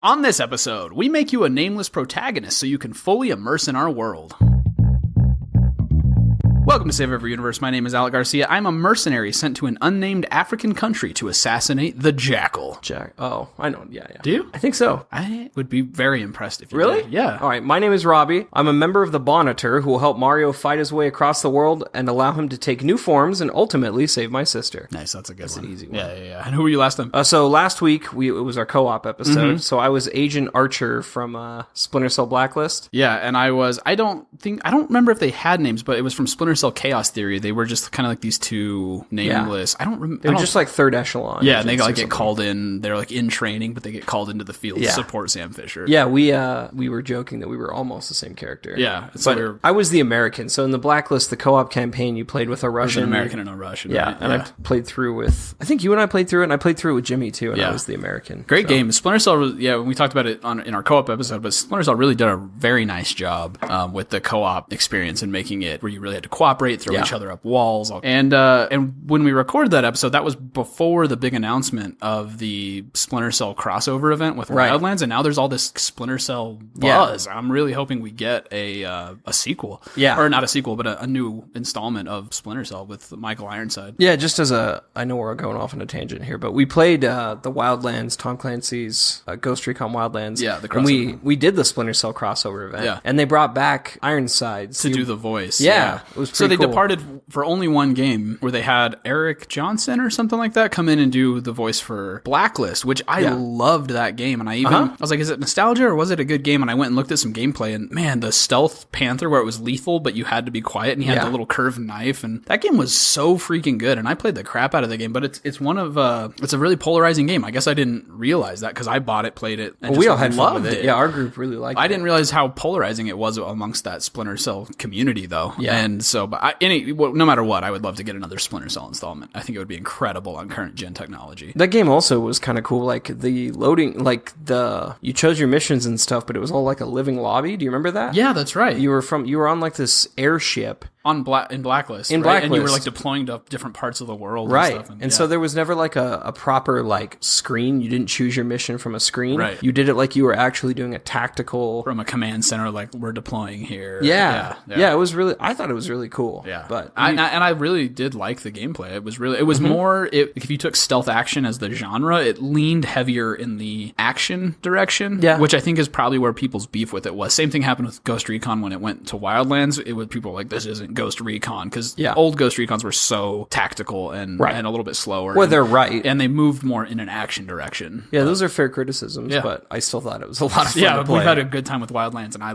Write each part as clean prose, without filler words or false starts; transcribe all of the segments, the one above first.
On this episode, we make you a nameless protagonist so you can fully immerse in our world. Welcome to Save Every Universe. My name is Alec Garcia. I'm a mercenary sent to an unnamed African country to assassinate the Jackal. Oh, I know. Yeah. Do you? I think so. I would be very impressed if you Really? did. Yeah. All right. My name is Robbie. I'm a member of the Bonitor who will help Mario fight his way across the world and allow him to take new forms and ultimately save my sister. Nice. That's a good one. An easy one. Yeah. And who were you last time? So last week, it was our co-op episode. So I was Agent Archer from Splinter Cell Blacklist. Yeah, and I don't remember if they had names, but it was from Splinter Cell Chaos Theory. They were just kind of like these two nameless. Yeah. I don't remember. They were just like third echelon. Yeah, and they get called in. They're like in training, but they get called into the field to support Sam Fisher. Yeah, we were joking that we were almost the same character. Yeah, so I was the American. So in the Blacklist, the co-op campaign, you played with a Russian, an American and a Russian. Yeah, right? and I played through with. I think you and I played through it, and I played through it with Jimmy too, and I was the American. Great game. Splinter Cell. We talked about it in our co-op episode, but Splinter Cell really did a very nice job with the co-op experience and making it where you really had to cooperate, throw each other up walls. And when we recorded that episode, that was before the big announcement of the Splinter Cell crossover event with Wildlands, and now there's all this Splinter Cell buzz. Yeah. I'm really hoping we get a sequel. Yeah. Or not a sequel, but a new installment of Splinter Cell with Michael Ironside. Yeah, just as I know we're going off on a tangent here, but we played the Wildlands, Tom Clancy's Ghost Recon Wildlands. Yeah, the crossover. And we did the Splinter Cell crossover event. Yeah. And they brought back Ironside to do the voice. Yeah. It was pretty So they cool. departed for only one game where they had Eric Johnson or something like that come in and do the voice for Blacklist, which I loved that game. And I was like, is it nostalgia or was it a good game? And I went and looked at some gameplay, and man, the stealth Panther where it was lethal, but you had to be quiet, and you had the little curved knife, and that game was so freaking good. And I played the crap out of the game, but it's a really polarizing game. I guess I didn't realize that because I bought it, played it, and we all had fun with it. Yeah, our group really liked it. I didn't realize how polarizing it was amongst that Splinter Cell community, though. Yeah. And so, but no matter what, I would love to get another Splinter Cell installment. I think it would be incredible on current gen technology. That game also was kind of cool. Like the loading, you chose your missions and stuff, but it was all like a living lobby. Do you remember that? Yeah, that's right. You were on like this airship. In Blacklist, right? And you were like deploying to different parts of the world, right? And stuff. And so there was never like a proper like screen. You didn't choose your mission from a screen. Right. You did it like you were actually doing a tactical from a command center. Like we're deploying here. Yeah. It was really. I thought it was really cool. Yeah, but I really did like the gameplay. It was more. If you took stealth action as the genre, it leaned heavier in the action direction. Yeah. Which I think is probably where people's beef with it was. Same thing happened with Ghost Recon when it went to Wildlands. It was people were like, this isn't Ghost Recon, because old Ghost Recons were so tactical and a little bit slower. Well, they're right. And they moved more in an action direction. Yeah, those are fair criticisms, but I still thought it was a lot of fun to play. We've had a good time with Wildlands, and I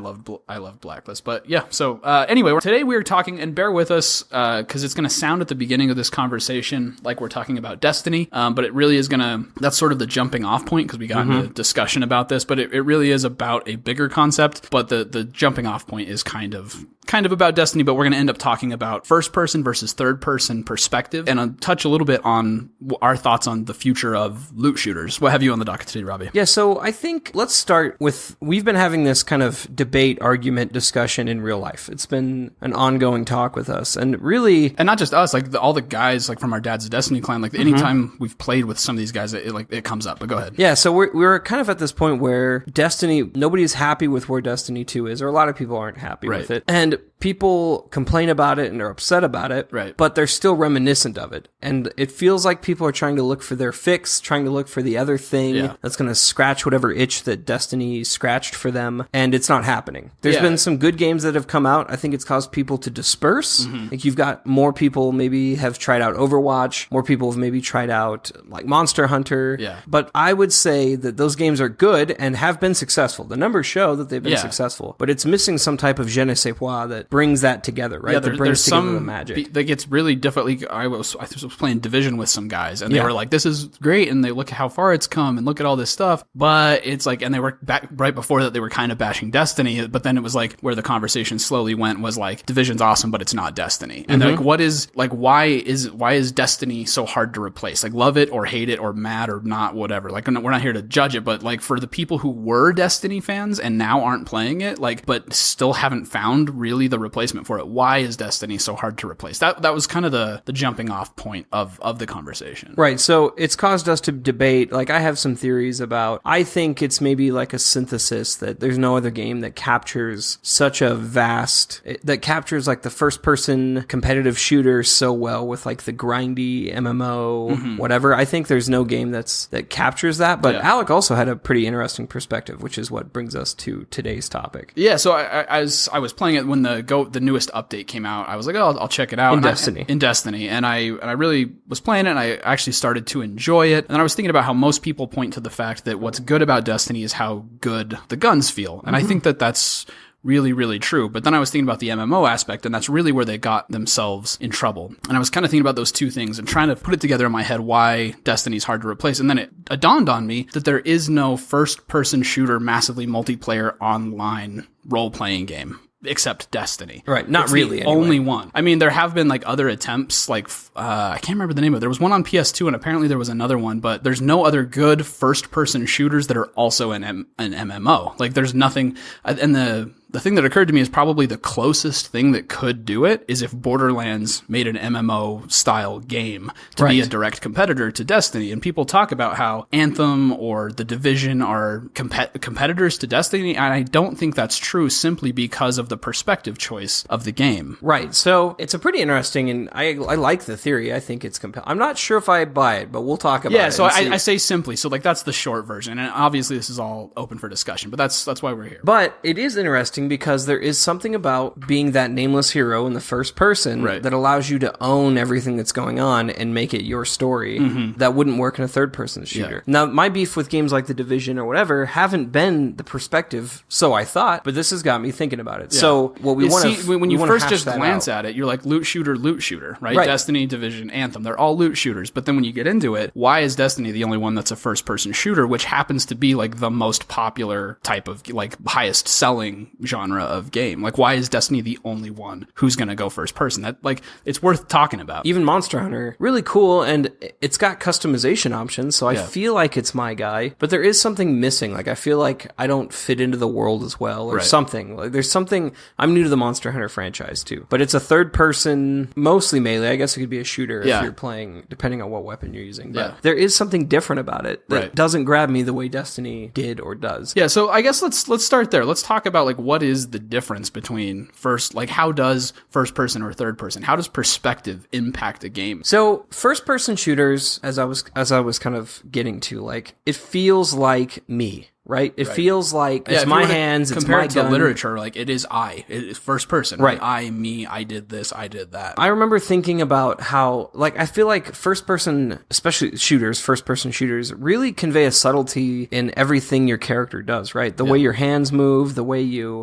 loved Blacklist. But yeah, so anyway, today we are talking, and bear with us, because it's going to sound at the beginning of this conversation like we're talking about Destiny, but it really is that's sort of the jumping off point, because we got into discussion about this, but it really is about a bigger concept, but the jumping off point is kind of about Destiny, but we're going to end up talking about first person versus third person perspective, and touch a little bit on our thoughts on the future of loot shooters. What have you on the docket today, Robbie? Yeah, so I think let's start with, we've been having this kind of debate, argument, discussion in real life. It's been an ongoing talk with us, and really, and not just us, like all the guys like from our dad's Destiny clan, like anytime we've played with some of these guys, it comes up. But go ahead. Yeah, so we're kind of at this point where Destiny, nobody's happy with where Destiny 2 is, or a lot of people aren't happy with it, and people complain about it and are upset about it, but they're still reminiscent of it. And it feels like people are trying to look for their fix, trying to look for the other thing that's going to scratch whatever itch that Destiny scratched for them, and it's not happening. There's been some good games that have come out. I think it's caused people to disperse. Like you've got more people maybe have tried out Overwatch, more people have maybe tried out like Monster Hunter. Yeah. But I would say that those games are good and have been successful. The numbers show that they've been successful, but it's missing some type of je ne sais quoi that brings that together, right? Yeah, that brings together the magic. That gets really difficult. I was playing Division with some guys, and they were like, "This is great," and they look at how far it's come, and look at all this stuff. But it's like, and they were back right before that, they were kind of bashing Destiny. But then it was like where the conversation slowly went was like, Division's awesome, but it's not Destiny. And they're like, why is Destiny so hard to replace? Like, love it or hate it or mad or not, whatever. Like, we're not here to judge it, but like for the people who were Destiny fans and now aren't playing it, like, but still haven't found really the replacement for it. Why is Destiny so hard to replace? That was kind of the jumping off point of the conversation. Right. So it's caused us to debate. Like, I have some theories about, I think it's maybe like a synthesis that there's no other game that captures such a that captures like the first person competitive shooter so well with like the grindy MMO, whatever. I think there's no game that captures that. But Alec also had a pretty interesting perspective, which is what brings us to today's topic. Yeah. So as I was playing it when the newest update came out, I was like, oh, I'll check it out. In Destiny. And I really was playing it, and I actually started to enjoy it. And then I was thinking about how most people point to the fact that what's good about Destiny is how good the guns feel. And I think that that's really, really true. But then I was thinking about the MMO aspect, and that's really where they got themselves in trouble. And I was kind of thinking about those two things and trying to put it together in my head why Destiny's hard to replace. And then it dawned on me that there is no first-person shooter, massively multiplayer online role-playing game except Destiny. Right. Not really. Anyway. Only one. I mean, there have been like other attempts, like, I can't remember the name of it. There was one on PS2 and apparently there was another one, but there's no other good first person shooters that are also an MMO. Like, there's nothing. And the thing that occurred to me is probably the closest thing that could do it is if Borderlands made an MMO style game to be a direct competitor to Destiny. And people talk about how Anthem or The Division are competitors to Destiny. And I don't think that's true simply because of the perspective choice of the game. Right. So it's a pretty interesting, and I like the theory. I think it's compelling. I'm not sure if I buy it, but we'll talk about it. Yeah. So I say simply. So like that's the short version. And obviously this is all open for discussion, but that's why we're here. But it is interesting because there is something about being that nameless hero in the first person that allows you to own everything that's going on and make it your story that wouldn't work in a third person shooter. Yeah. Now, my beef with games like The Division or whatever haven't been the perspective, so I thought, but this has got me thinking about it. Yeah. So what we want to when you first just glance at it, you're like loot shooter, right? Destiny, Division, Anthem, they're all loot shooters. But then when you get into it, why is Destiny the only one that's a first person shooter, which happens to be like the most popular type of like highest selling genre of game? Like, why is Destiny the only one who's going to go first person? That, like, it's worth talking about. Even Monster Hunter, really cool, and it's got customization options, so I feel like it's my guy, but there is something missing. Like, I feel like I don't fit into the world as well, or something. Like, there's something. I'm new to the Monster Hunter franchise too, but it's a third person, mostly melee. I guess it could be a shooter if you're playing, depending on what weapon you're using. But there is something different about it that doesn't grab me the way Destiny did or does. Yeah, so I guess let's start there. Let's talk about like what is the difference between how does first person or third person? How does perspective impact a game? So first person shooters, as I was kind of getting to, like, it feels like me. Right? It feels like it's my hands, it's my gun. Compared to literature, like, it is first person. Right. I, me, I did this, I did that. I remember thinking about how, like, I feel like first person, especially shooters, first person shooters, really convey a subtlety in everything your character does, right? The way your hands move, the way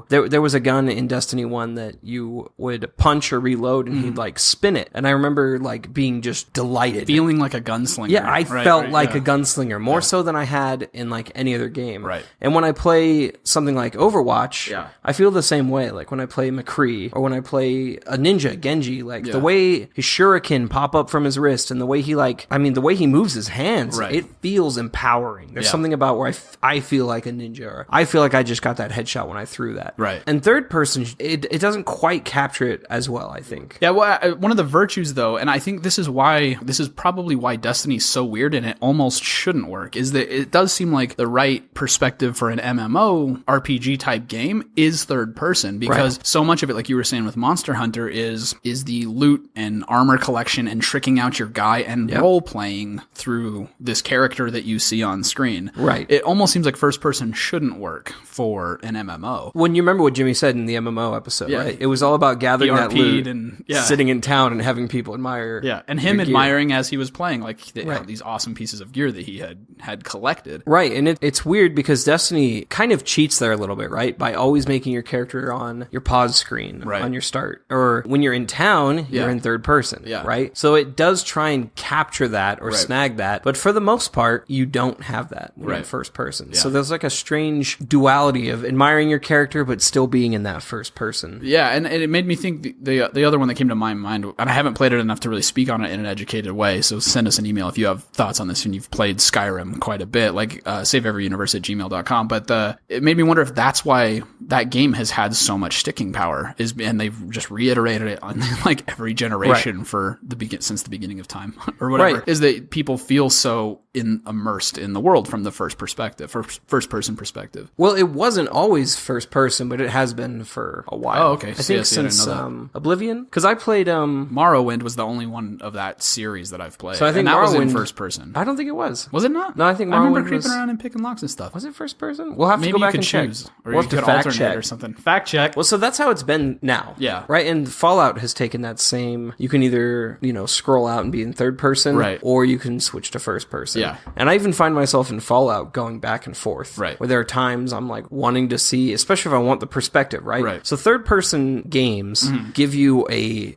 there was a gun in Destiny 1 that you would punch or reload and he'd, like, spin it. And I remember, like, being just delighted. Feeling like a gunslinger. Yeah, I felt like a gunslinger, more so than I had in, like, any other game. Right. And when I play something like Overwatch, I feel the same way. Like when I play McCree or when I play a ninja, Genji, like the way his shuriken pop up from his wrist and the way the way he moves his hands, it feels empowering. There's something about where I feel like a ninja, or I feel like I just got that headshot when I threw that. Right. And third person, it doesn't quite capture it as well, I think. Yeah, well, one of the virtues though, and I think this is probably why Destiny's so weird and it almost shouldn't work, is that it does seem like the right perspective for an MMO RPG type game is third person, because so much of it, like you were saying with Monster Hunter, is the loot and armor collection and tricking out your guy and role playing through this character that you see on screen. Right. It almost seems like first person shouldn't work for an MMO. When you remember what Jimmy said in the MMO episode, right? It was all about gathering that loot and sitting in town and having people admire. Yeah, and him admiring as he was playing, like these awesome pieces of gear that he had collected. Right, and it's weird because Destiny kind of cheats there a little bit, right? By always making your character on your pause screen, on your start. Or when you're in town, you're in third person, right? So it does try and capture that or snag that, but for the most part, you don't have that when you're in first person. Yeah. So there's like a strange duality of admiring your character, but still being in that first person. Yeah, and it made me think the other one that came to my mind, and I haven't played it enough to really speak on it in an educated way, so send us an email if you have thoughts on this and you've played Skyrim quite a bit, like saveeveryuniverse@gmail.com. But it made me wonder if that's why that game has had so much sticking power and they've just reiterated it on like every generation for since the beginning of time or whatever, is that people feel so immersed in the world from the first person perspective. Well, it wasn't always first person, but it has been for a while. Oh, okay. I think since Oblivion, because I played Morrowind was the only one of that series that I've played. So I think that Morrowind was in first person. I don't think it was. Was it not? No, I think Morrowind I remember creeping around and picking locks and stuff. Was it first person? We'll have to Maybe go back and choose, check. or we'll you have to could fact alternate check or something. Fact check. Well, so that's how it's been now. Yeah. Right. And Fallout has taken that same. You can either scroll out and be in third person, right, or you can switch to first person. Yeah. And I even find myself in Fallout going back and forth. Right. Where there are times I'm like wanting to see, especially if I want the perspective. Right. So third person games give you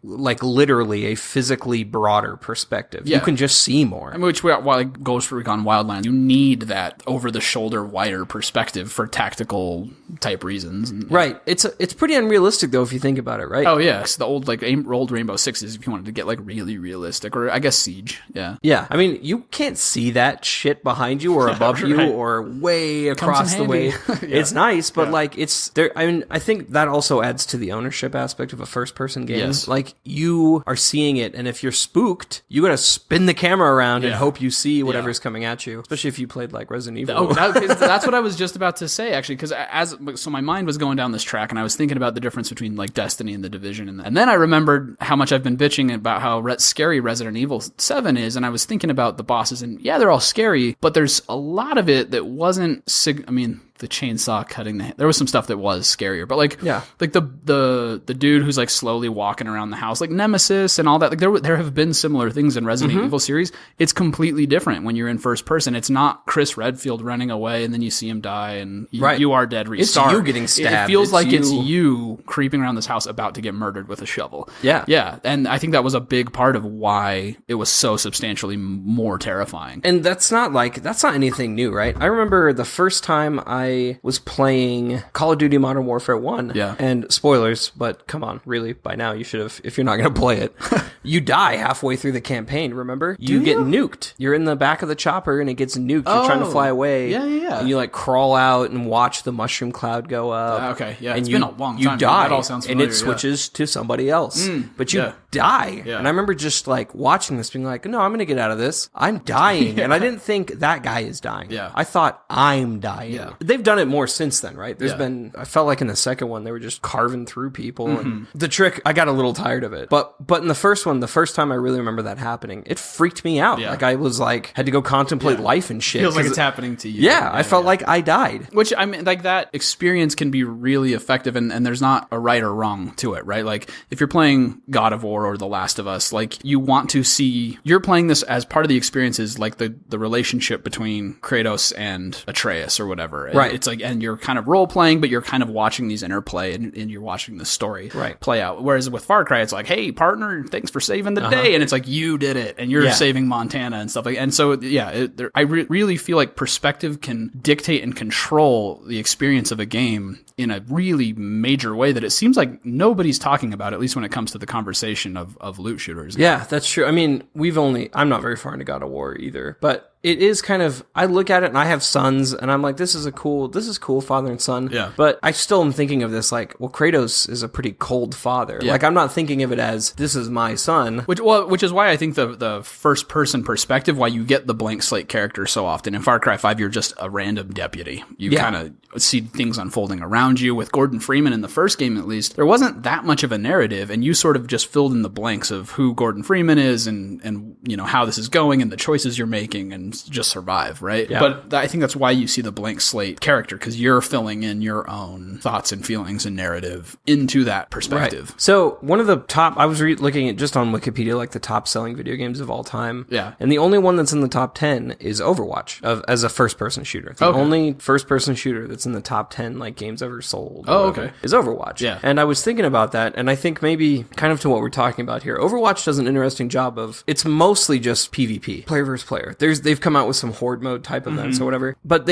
literally a physically broader perspective. Yeah. You can just see more. I mean, which like Ghost Recon Wildlands, you need that over the shoulder wider perspective for tactical type reasons. Right. It's pretty unrealistic though if you think about it, right? Oh yeah. It's the old old Rainbow Sixes if you wanted to get like really realistic, or I guess Siege. Yeah. Yeah. I mean, you can't see that shit behind you or above you or way across the way. Yeah. It's nice, but like it's there. I mean, I think that also adds to the ownership aspect of a first person game. Yes. Like you are seeing it, and if you're spooked, you got to spin the camera around and hope you see whatever's coming at you. Especially if you played like Resident Evil. Oh, that's what I was just about to say actually, because so my mind was going down this track, and I was thinking about the difference between like Destiny and The Division, and then I remembered how much I've been bitching about how scary Resident Evil 7 is, and I was thinking about the bosses, and yeah, they're all scary, but there's a lot of it that wasn't. I mean, the chainsaw cutting there was some stuff that was scarier, but like the dude who's like slowly walking around the house, like Nemesis and all that, like there have been similar things in Resident Evil series. It's completely different when you're in first person. It's not Chris Redfield running away and then you see him die and you are dead, restart. It's you getting stabbed. It feels it's you creeping around this house about to get murdered with a shovel. Yeah, and I think that was a big part of why it was so substantially more terrifying. And that's not anything new, right? I remember the first time I was playing Call of Duty Modern Warfare 1. Yeah. And spoilers, but come on, really, by now you should have, if you're not going to play it, you die halfway through the campaign, remember? You get nuked. You're in the back of the chopper and it gets nuked. You're trying to fly away. Yeah. And you like crawl out and watch the mushroom cloud go up. Okay, yeah. And it's been a long time. You die. That all sounds familiar, and it switches to somebody else. But you die. Yeah. And I remember just like watching this being like, no, I'm going to get out of this. I'm dying. And I didn't think that guy is dying. Yeah. I thought I'm dying. Yeah. They've done it more since then, right? There's been, I felt like in the second one, they were just carving through people. And the trick, I got a little tired of it. But in the first one, the first time I really remember that happening, it freaked me out. Yeah. Like I was like, had to go contemplate life and shit. Feels like it's happening to you. Yeah, I felt like I died. Which, I mean, like that experience can be really effective and there's not a right or wrong to it, right? Like if you're playing God of War or The Last of Us, like you want to see, you're playing this as part of the experience is like the relationship between Kratos and Atreus or whatever. Right. It's like, and you're kind of role playing, but you're kind of watching these interplay and you're watching the story play out. Whereas with Far Cry, it's like, hey, partner, thanks for saving the day. And it's like, you did it and you're saving Montana and stuff like that. And so, yeah, I really feel like perspective can dictate and control the experience of a game in a really major way that it seems like nobody's talking about, at least when it comes to the conversation of loot shooters. Yeah, that's true. I mean, I'm not very far into God of War either, but it is kind of, I look at it and I have sons and I'm like, this is cool father and son. Yeah. But I still am thinking of this like, well, Kratos is a pretty cold father. Yeah. Like I'm not thinking of it as this is my son. Which is why I think the first person perspective, why you get the blank slate character so often. In Far Cry 5, you're just a random deputy. You kind of see things unfolding around you. With Gordon Freeman in the first game, at least, there wasn't that much of a narrative and you sort of just filled in the blanks of who Gordon Freeman is and you know, how this is going and the choices you're making and just survive, right? Yeah. But I think that's why you see the blank slate character, because you're filling in your own thoughts and feelings and narrative into that perspective. Right. So one of the top, I was looking at just on Wikipedia, like the top selling video games of all time. Yeah. And the only one that's in the top 10 is Overwatch as a first person shooter. The only first person shooter that's in the top 10 like games ever sold. Is Overwatch. Yeah. And I was thinking about that, and I think maybe kind of to what we're talking about here, Overwatch does an interesting job of, it's mostly just PvP, player versus player. They've come out with some horde mode type events or whatever, but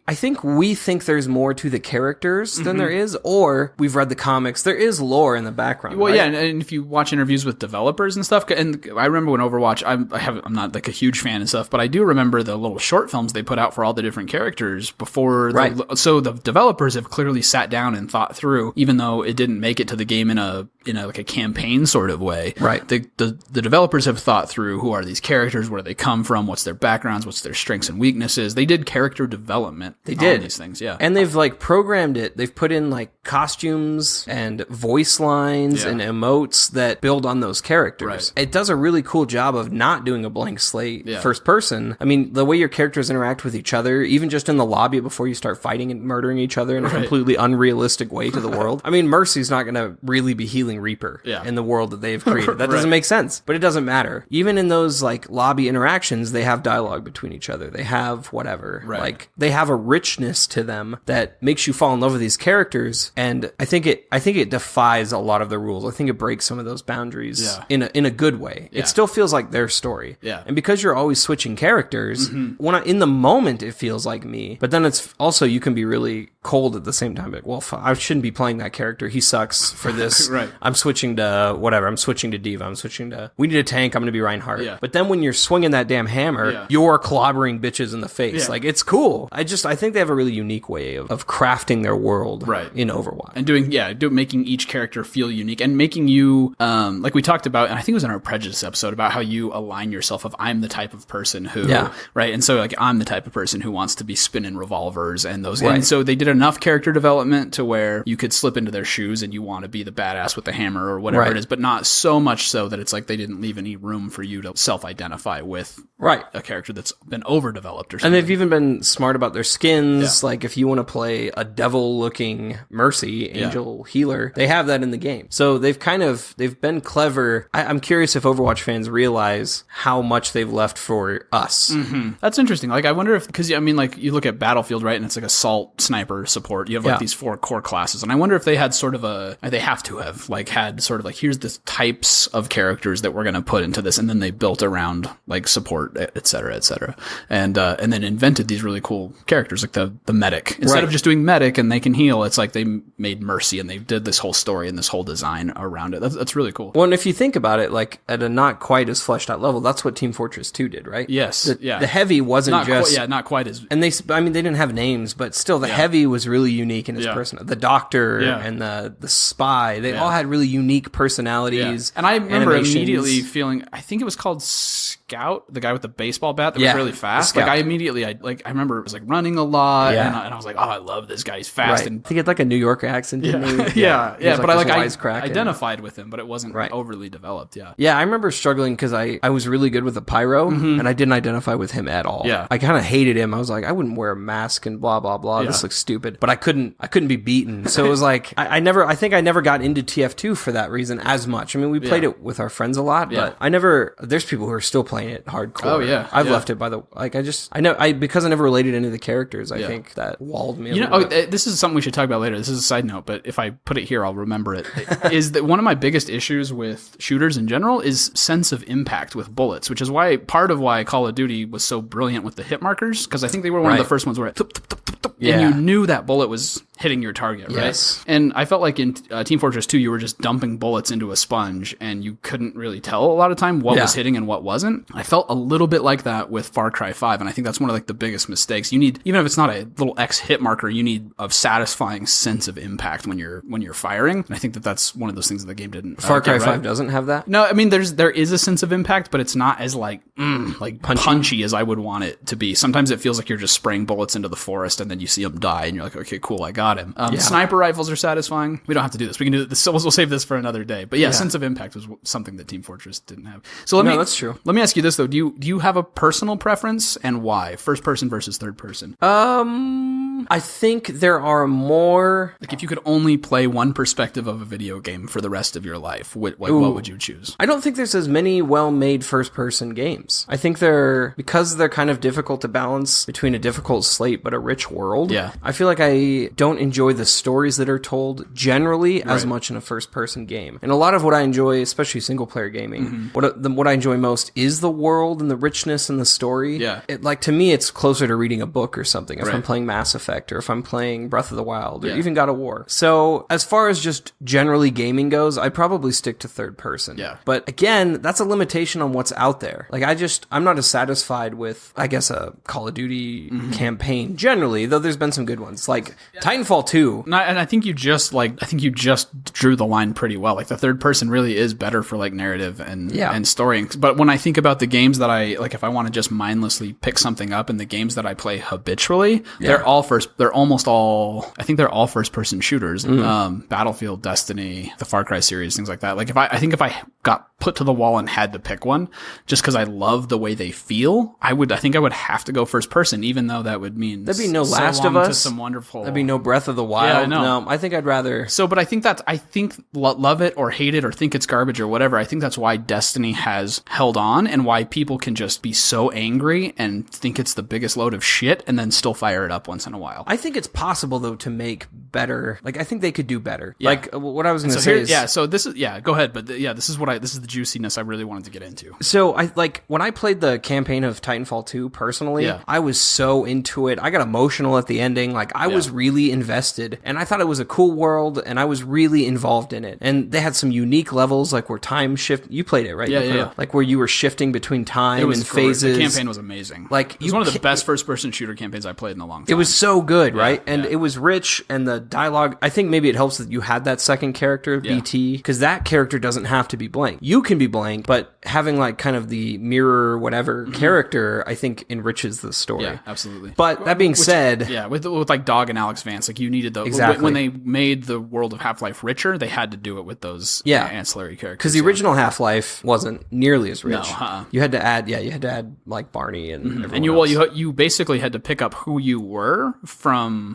I think we think there's more to the characters than there is, or we've read the comics. There is lore in the background. Well, right? yeah, and if you watch interviews with developers and stuff, and I remember when Overwatch, I'm not like a huge fan and stuff, but I do remember the little short films they put out for all the different characters before. So the developers have clearly sat down and thought through, even though it didn't make it to the game in a like a campaign sort of way. Right. The developers have thought through, who are these characters, where do they come from, what's their backgrounds, what's their strengths and weaknesses. They did character development. They did these things, yeah. And they've like programmed it. They've put in like costumes and voice lines and emotes that build on those characters. Right. It does a really cool job of not doing a blank slate first person. I mean, the way your characters interact with each other, even just in the lobby before you start fighting and murdering each other in a completely unrealistic way to the world. I mean, Mercy's not going to really be healing Reaper in the world that they've created. That doesn't make sense, but it doesn't matter. Even in those like lobby interactions, they have dialogue between each other. They have whatever. Like they have a richness to them that makes you fall in love with these characters. And I think it defies a lot of the rules. I think it breaks some of those boundaries in a good way. It still feels like their story. Yeah. And because you're always switching characters, when in the moment it feels like me, but then it's also, you can be really cold at the same time. Like, well, I shouldn't be playing that character. He sucks for this. I'm switching to whatever. I'm switching to D.Va. I'm switching to, we need a tank. I'm going to be Reinhardt. Yeah. But then when you're swinging that damn hammer, you're clobbering bitches in the face. Like, it's cool. I think they have a really unique way of crafting their world in Overwatch. And making each character feel unique and making you, like we talked about, and I think it was in our Prejudice episode, about how you align yourself of, I'm the type of person who, right? And so like, I'm the type of person who wants to be spinning revolvers and those. And so they did enough character development to where you could slip into their shoes and you want to be the badass with the hammer or whatever it is, but not so much so that it's like they didn't leave any room for you to self-identify with a character that's been overdeveloped or something. And they've even been smart about their skins. Like if you want to play a devil-looking Mercy, angel healer, they have that in the game. So they've been clever. I'm curious if Overwatch fans realize how much they've left for us. That's interesting. Like I wonder if, because I mean, like you look at Battlefield, right, and it's like assault, sniper, support. You have like these 4 core classes, and I wonder if they had sort of they have to have like had sort of like, here's the types of characters that we're going to put into this, and then they built around like support, et cetera, and then invented these really cool characters like the medic. Instead of just doing medic and they can heal, it's like they made Mercy and they did this whole story and this whole design around it. That's really cool. Well, and if you think about it, like at a not quite as fleshed out level, that's what Team Fortress 2 did, right? Yes. The heavy wasn't not quite as. And they didn't have names, but still the heavy was really unique in his person. The doctor and the spy, they all had really unique personalities. And I remember immediately feeling, I think it was called Scout, the guy with the baseball bat that was really fast. Like I remember it was like running a lot, and I was like, oh, I love this guy. He's fast. And he had like a New York accent, didn't he? But I identified with him, but it wasn't overly developed. Yeah, I remember struggling because I was really good with the pyro, and I didn't identify with him at all. I kind of hated him. I was like, I wouldn't wear a mask and blah blah blah. This looks stupid. But I couldn't be beaten. So it was like I think I never got into TF2 for that reason as much. I mean, we played it with our friends a lot, but there's people who are still playing it hardcore. Oh yeah, I've left it because I never related to any of the characters. I think that walled me. This is something we should talk about later. This is a side note, but if I put it here, I'll remember it. Is that one of my biggest issues with shooters in general is sense of impact with bullets, which is part of why Call of Duty was so brilliant with the hit markers, because I think they were one of the first ones where it and you knew that bullet was hitting your target, right? Yes. And I felt like in Team Fortress 2, you were just dumping bullets into a sponge, and you couldn't really tell a lot of time what was hitting and what wasn't. I felt a little bit like that with Far Cry 5, and I think that's one of like the biggest mistakes. You need, even if it's not a little X hit marker, you need a satisfying sense of impact when you're firing. And I think that's one of those things that the game didn't. Far Cry 5 doesn't have that? No, I mean there is a sense of impact, but it's not as like punchy as I would want it to be. Sometimes it feels like you're just spraying bullets into the forest, and then you see them die, and you're like, okay, cool, I got him. Sniper rifles are satisfying. We don't have to do this. We can do this. We'll save this for another day. But sense of impact was something that Team Fortress didn't have. So that's true. Let me ask you this though: Do you have a personal preference, and why? First person versus third person? game? I think there are more... Like, if you could only play one perspective of a video game for the rest of your life, what would you choose? I don't think there's as many well-made first-person games. I think because they're kind of difficult to balance between a difficult slate but a rich world. Yeah. I feel like I don't enjoy the stories that are told generally as much in a first-person game. And a lot of what I enjoy, especially single-player gaming, what I enjoy most is the world and the richness and the story. Yeah. To me, it's closer to reading a book or something. If I'm playing Mass Effect or if I'm playing Breath of the Wild or even God of War. So as far as just generally gaming goes, I'd probably stick to third person. Yeah. But again, that's a limitation on what's out there. Like, I'm not as satisfied with, I guess, a Call of Duty campaign generally, though there's been some good ones. Like Titanfall 2. And I think you just drew the line pretty well. Like, the third person really is better for like narrative and story. But when I think about the games that I like, if I want to just mindlessly pick something up, and the games that I play habitually, they're almost all first person shooters. Battlefield, Destiny, the Far Cry series, things like that. Like, if I got put to the wall and had to pick one, just because I love the way they feel, I think I would have to go first person, even though that would mean there'd be no Last of Us, some wonderful. There'd be no Breath of the Wild. Yeah, no, I think I'd rather. So, but I think love it or hate it or think it's garbage or whatever. I think that's why Destiny has held on, and why people can just be so angry and think it's the biggest load of shit, and then still fire it up once in a while. I think it's possible though to make better. Like, I think they could do better. Yeah. Like, what I was going to say is, so this is go ahead, but this is the juiciness I really wanted to get into. So when I played the campaign of Titanfall 2 personally, I was so into it. I got emotional at the ending. Like, I was really invested, and I thought it was a cool world, and I was really involved in it. And they had some unique levels, like where time shift. You played it, right? Yeah. Like where you were shifting between time and phases. The campaign was amazing. Like, it was one of the best first-person shooter campaigns I played in a long time. It was so good, right? And it was rich, and the dialogue. I think maybe it helps that you had that second character, BT, because that character doesn't have to be blank. You can be blank, but having like kind of the mirror whatever character, I think enriches the story. Yeah, absolutely. But that being said, with like Dog and Alex Vance, like you needed those. Exactly. When they made the world of Half-Life richer, they had to do it with those ancillary characters. Because the original Half-Life wasn't nearly as rich. No, you had to add like Barney and everyone and you basically had to pick up who you were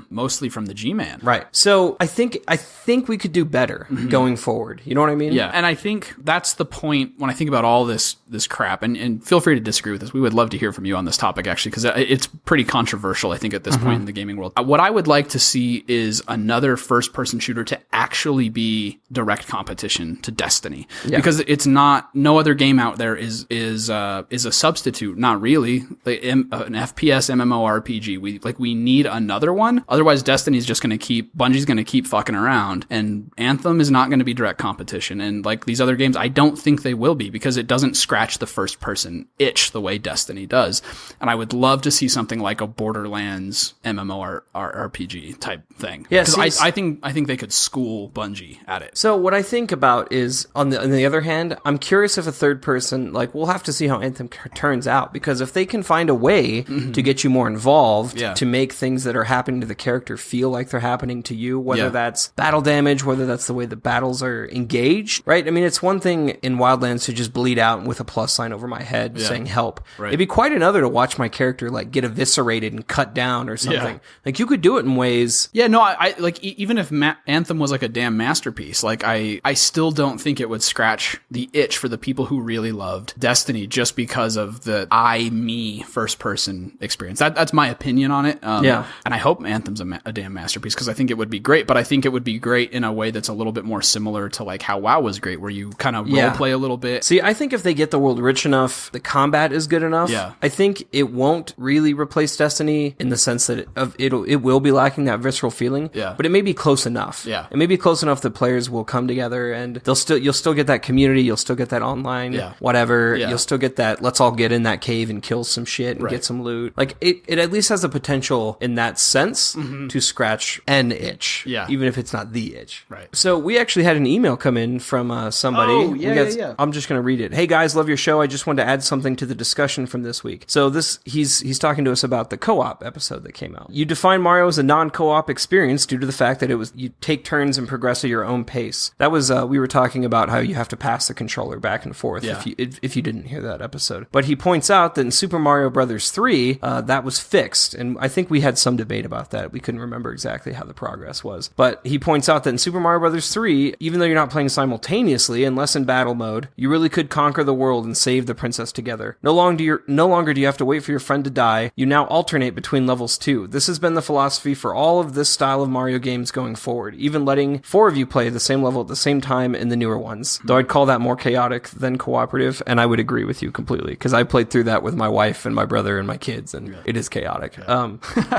mostly from the G-Man. Right. So I think we could do better going forward. You know what I mean? Yeah. And I think that's the point when I think about all this crap, and feel free to disagree with us. We would love to hear from you on this topic, actually, because it's pretty controversial, I think, at this point in the gaming world. What I would like to see is another first-person shooter to actually be direct competition to Destiny, because it's not. No other game out there is a substitute. Not really. An FPS MMORPG. We need another one. Otherwise, Destiny's just going to Bungie's going to keep fucking around, and Anthem is not going to be direct competition. And like these other games, I don't think they will be, because it doesn't scratch the first person itch the way Destiny does. And I would love to see something like a Borderlands MMORPG type thing. Yeah, because I think they could school Bungie at it. So what I think about is, on the other hand, I'm curious if a third person, like, we'll have to see how Anthem turns out, because if they can find a way to get you more involved, to make things that are happening to the character feel like they're happening to you, whether that's battle damage, whether that's the way the battles are engaged, right? I mean, it's one thing in Wildlands to just bleed out with a plus sign over my head saying help. Right. It'd be quite another to watch my character like get eviscerated and cut down or something. Like, you could do it in ways. Yeah, no, I like, even if Anthem was like a damn masterpiece, like I still don't think it would scratch the itch for the people who really loved Destiny, just because of the me first person experience. That's my opinion on it. And I hope Anthem's a damn masterpiece, because I think it would be great, but I think it would be great in a way that's a little bit more similar to like how WoW was great, where you kind of role play a little bit. See, I think if they get the world rich enough, the combat is good enough. Yeah. I think it won't really replace Destiny in the sense that it will be lacking that visceral feeling. Yeah. But it may be close enough. Yeah. It may be close enough that players will come together, and you'll still get that community, you'll still get that online whatever. Yeah. You'll still get that let's all get in that cave and kill some shit and get some loot. Like, it at least has the potential in that sense to scratch and an itch. Yeah. Even if it's not the itch. Right. So we actually had an email come in from somebody. Oh, yeah. I'm just going to read it. Hey guys, love your show. I just wanted to add something to the discussion from this week. So he's talking to us about the co-op episode that came out. You define Mario as a non-co-op experience due to the fact that you take turns and progress at your own pace. That was, we were talking about how you have to pass the controller back and forth if you didn't hear that episode. But he points out that in Super Mario Brothers 3, that was fixed. And I think we had some debate about that. We couldn't remember exactly how the progress was. But he points out that in Super Mario Brothers 3, even though you're not playing simultaneously, unless in battle mode, you really could conquer the world and save the princess together. No longer do you have to wait for your friend to die. You now alternate between levels too. This has been the philosophy for all of this style of Mario games going forward, even letting 4 of you play the same level at the same time in the newer ones. Though I'd call that more chaotic than cooperative, and I would agree with you completely, because I played through that with my wife and my brother and my kids, and it is chaotic. Yeah.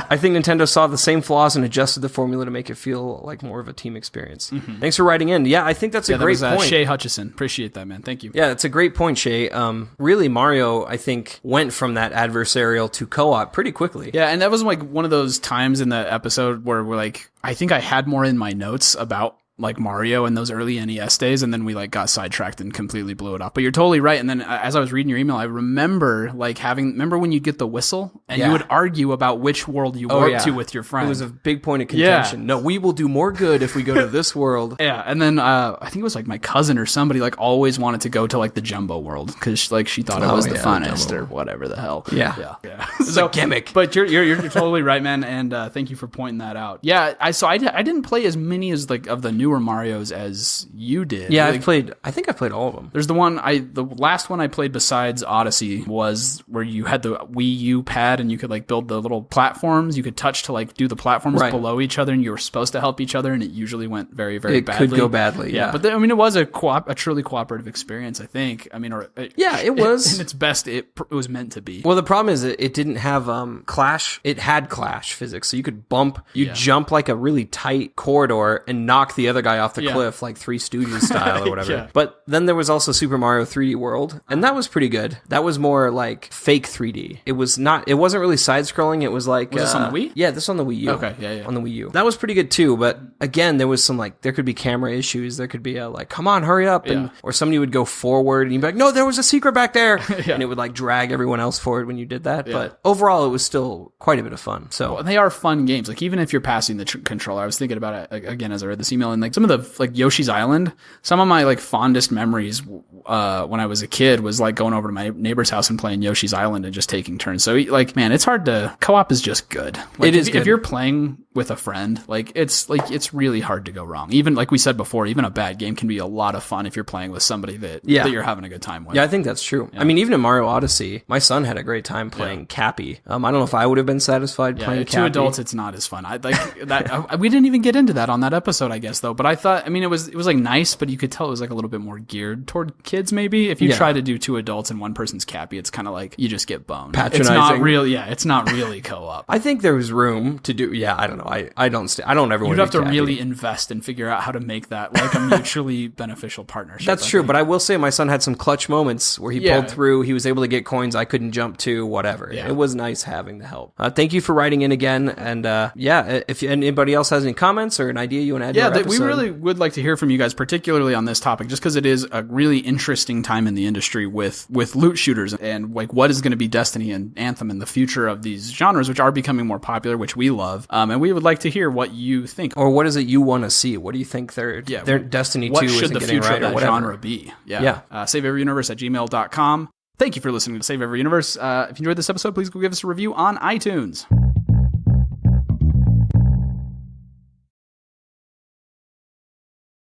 I think Nintendo saw the same flaws and adjusted the formula to make it feel like more of a team experience. Thanks for writing in. Yeah, I think that's a great point. Shay Hutchison. Appreciate that, man. Thank you. Yeah, it's a great point, Shay. Really, Mario, I think, went from that adversarial to co-op pretty quickly. Yeah, and that was like one of those times in the episode where we're like, I think I had more in my notes about like Mario in those early NES days, and then we like got sidetracked and completely blew it up. But you're totally right. And then as I was reading your email, I remember like remember when you get the whistle and you would argue about which world you warp to with your friend. It was a big point of contention. Yeah. No, we will do more good if we go to this world. Yeah, and then I think it was like my cousin or somebody like always wanted to go to like the Jumbo world because like she thought it was the funnest or whatever the hell. Yeah. It's a gimmick. But you're totally right, man. And thank you for pointing that out. Yeah, I didn't play as many as like of the newer Marios as you did. Yeah, like, I think I played all of them. There's the last one I played besides Odyssey was where you had the Wii U pad and you could like build the little platforms you could touch to like do the platforms below each other, and you were supposed to help each other, and it usually went very, very badly. It could go badly. Yeah. But it was a truly cooperative experience, I think. I mean, it was. In its best, it was meant to be. Well, the problem is it didn't have clash. It had clash physics, so you could jump like a really tight corridor and knock the other guy off the cliff, like Three Stooges style or whatever. But then there was also Super Mario 3D World, and that was pretty good. That was more like fake 3D. It wasn't really side-scrolling. It was like... Was this on the Wii? Yeah, this on the Wii U. Okay, yeah. On the Wii U. That was pretty good too, but again, there was some like, there could be camera issues. There could be a like, come on, hurry up. Or somebody would go forward and you'd be like, no, there was a secret back there. And it would like drag everyone else forward when you did that. But overall, it was still quite a bit of fun. So they are fun games. Like even if you're passing the controller, I was thinking about it again as I read this email, and like some of the like Yoshi's Island, some of my like fondest memories when I was a kid was like going over to my neighbor's house and playing Yoshi's Island and just taking turns. So like, man, it's hard to co-op is just good. Like, it is good. If you're playing with a friend, it's really hard to go wrong. Even like we said before, even a bad game can be a lot of fun if you're playing with somebody that you're having a good time with. Yeah, I think that's true. Yeah. I mean, even in Mario Odyssey, my son had a great time playing Cappy. I don't know if I would have been satisfied playing Cappy. To adults, it's not as fun. I like that. We didn't even get into that on that episode, I guess, though. But I thought, I mean, it was like nice, but you could tell it was like a little bit more geared toward kids. Maybe if you try to do 2 adults and one person's Cappy, it's kind of like you just get boned. Patronizing. It's not real. Yeah, it's not really co-op. I think there was room to do. Yeah, I don't know. I don't ever. You'd have to really invest and figure out how to make that like a mutually beneficial partnership. That's true, but I will say my son had some clutch moments where he pulled through. He was able to get coins I couldn't jump to. Whatever. Yeah. It was nice having the help. Thank you for writing in again, and if anybody else has any comments or an idea you want to add to our episode, we really would like to hear from you guys, particularly on this topic, just because it is a really interesting time in the industry with loot shooters and like what is going to be Destiny and Anthem in the future of these genres, which are becoming more popular, which we love. And we would like to hear what you think. Or what is it you want to see? What do you think their Destiny 2 isn't getting right, or whatever? What should the future of that genre be? Yeah. SaveEveryUniverse@gmail.com. Thank you for listening to Save Every Universe. If you enjoyed this episode, please go give us a review on iTunes.